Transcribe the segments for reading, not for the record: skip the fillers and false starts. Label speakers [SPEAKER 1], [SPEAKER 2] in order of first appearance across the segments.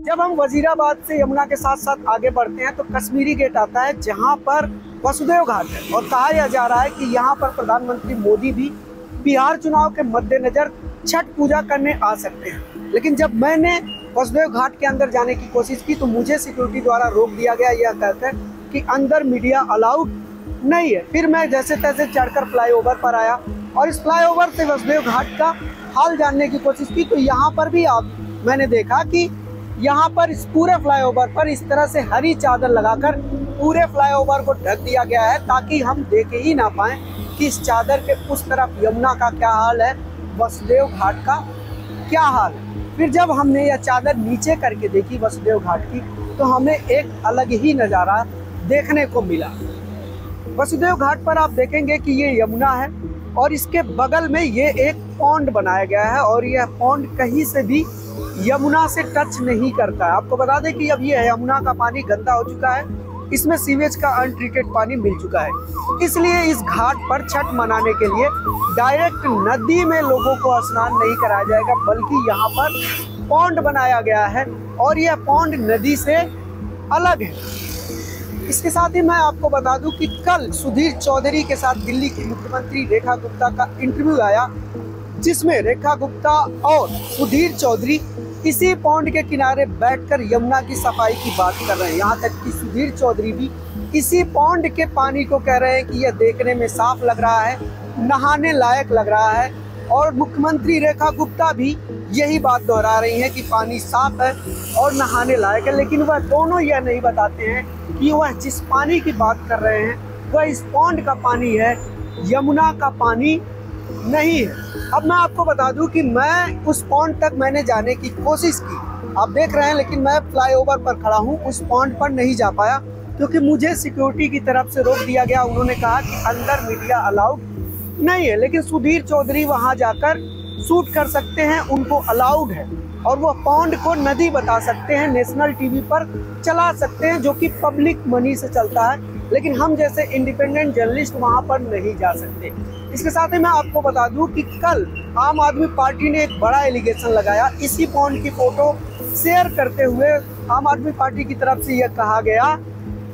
[SPEAKER 1] जब हम वजीराबाद से यमुना के साथ साथ आगे बढ़ते हैं तो कश्मीरी गेट आता है, जहां पर वसुदेव घाट है। और कहा जा रहा है कि यहां पर प्रधानमंत्री मोदी भी बिहार चुनाव के मद्देनजर छठ पूजा करने आ सकते हैं। लेकिन जब मैंने वसुदेव घाट के अंदर जाने की कोशिश की तो मुझे सिक्योरिटी द्वारा रोक दिया गया, यह कहकर कि अंदर मीडिया अलाउड नहीं है। फिर मैं जैसे तैसे चढ़कर फ्लाईओवर पर आया और इस फ्लाईओवर से वसुदेव घाट का हाल जानने की कोशिश की तो यहाँ पर भी मैंने देखा कि यहाँ पर इस पूरे फ्लाईओवर पर इस तरह से हरी चादर लगाकर पूरे फ्लाईओवर को ढक दिया गया है, ताकि हम देख ही ना पाएं कि इस चादर के उस तरफ यमुना का क्या हाल है, वसुदेव घाट का क्या हाल है। फिर जब हमने यह चादर नीचे करके देखी वसुदेव घाट की तो हमें एक अलग ही नज़ारा देखने को मिला। वसुदेव घाट पर आप देखेंगे कि ये यमुना है और इसके बगल में ये एक पॉन्ड बनाया गया है और यह पॉन्ड कहीं से भी यमुना से टच नहीं करता है। आपको बता दें कि अब ये यमुना का पानी गंदा हो चुका है, इसमें सीवेज का अनट्रीटेड पानी मिल चुका है। इसलिए इस घाट पर छठ मनाने के लिए डायरेक्ट नदी में लोगों को स्नान नहीं कराया जाएगा, बल्कि यहाँ पर पॉन्ड बनाया गया है और यह पॉन्ड नदी से अलग है। इसके साथ ही मैं आपको बता दूं कि कल सुधीर चौधरी के साथ दिल्ली की मुख्यमंत्री रेखा गुप्ता का इंटरव्यू आया, जिसमें रेखा गुप्ता और सुधीर चौधरी इसी पॉन्ड के किनारे बैठकर यमुना की सफाई की बात कर रहे हैं। यहाँ तक कि सुधीर चौधरी भी इसी पॉन्ड के पानी को कह रहे हैं कि यह देखने में साफ लग रहा है, नहाने लायक लग रहा है। और मुख्यमंत्री रेखा गुप्ता भी यही बात दोहरा रही हैं कि पानी साफ है और नहाने लायक है। लेकिन वह दोनों यह नहीं बताते हैं कि वह जिस पानी की बात कर रहे हैं वह इस पॉन्ड का पानी है, यमुना का पानी नहीं है। अब मैं आपको बता दूं कि मैं उस पॉन्ड तक मैंने जाने की कोशिश की, आप देख रहे हैं, लेकिन मैं फ्लाईओवर पर खड़ा हूं, उस पॉन्ड पर नहीं जा पाया क्योंकि मुझे सिक्योरिटी की तरफ से रोक दिया गया। उन्होंने कहा कि अंदर मीडिया अलाउड नहीं है, लेकिन सुधीर चौधरी वहां जाकर शूट कर सकते हैं, उनको अलाउड है और वो पॉन्ड को नदी बता सकते हैं, नेशनल टीवी पर चला सकते हैं, जो कि पब्लिक मनी से चलता है। लेकिन हम जैसे इंडिपेंडेंट जर्नलिस्ट वहां पर नहीं जा सकते। इसके साथ ही मैं आपको बता दूं कि कल आम आदमी पार्टी ने एक बड़ा एलिगेशन लगाया। इसी पॉन्ड की फोटो शेयर करते हुए आम आदमी पार्टी की तरफ से यह कहा गया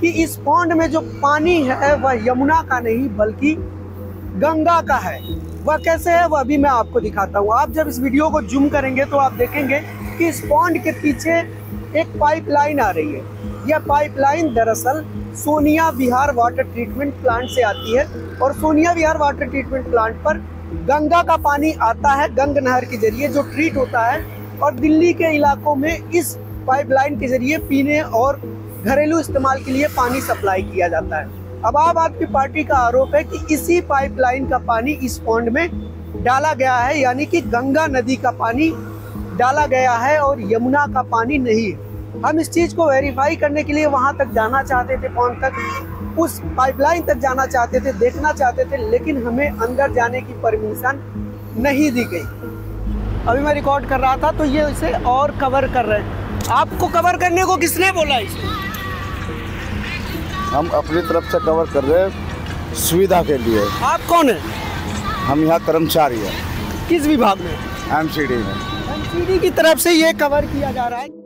[SPEAKER 1] कि इस पॉन्ड में जो पानी है वह यमुना का नहीं बल्कि गंगा का है। वह कैसे है वह भी मैं आपको दिखाता हूँ। आप जब इस वीडियो को जूम करेंगे तो आप देखेंगे कि इस पॉन्ड के पीछे एक पाइपलाइन आ रही है। यह पाइपलाइन दरअसल सोनिया विहार वाटर ट्रीटमेंट प्लांट से आती है और सोनिया विहार वाटर ट्रीटमेंट प्लांट पर गंगा का पानी आता है, गंग नहर के जरिए जो ट्रीट होता है और दिल्ली के इलाकों में इस पाइपलाइन के जरिए पीने और घरेलू इस्तेमाल के लिए पानी सप्लाई किया जाता है। अब आम आदमी पार्टी का आरोप है कि इसी पाइपलाइन का पानी इस पॉन्ड में डाला गया है, यानी कि गंगा नदी का पानी डाला गया है और यमुना का पानी नहीं है। हम इस चीज को वेरीफाई करने के लिए वहां तक जाना चाहते थे, पॉन्ड तक, उस पाइपलाइन तक जाना चाहते थे, देखना चाहते थे, लेकिन हमें अंदर जाने की परमिशन नहीं दी गई। अभी मैं रिकॉर्ड कर रहा था तो ये इसे और कवर कर रहे हैं। आपको कवर करने को किसने बोला? इसे
[SPEAKER 2] हम अपनी तरफ से कवर कर रहे हैं सुविधा के लिए।
[SPEAKER 1] आप कौन है?
[SPEAKER 2] हम यहाँ कर्मचारी हैं।
[SPEAKER 1] किस विभाग में?
[SPEAKER 2] एमसीडी में।
[SPEAKER 1] एमसीडी की तरफ से ये कवर किया जा रहा है।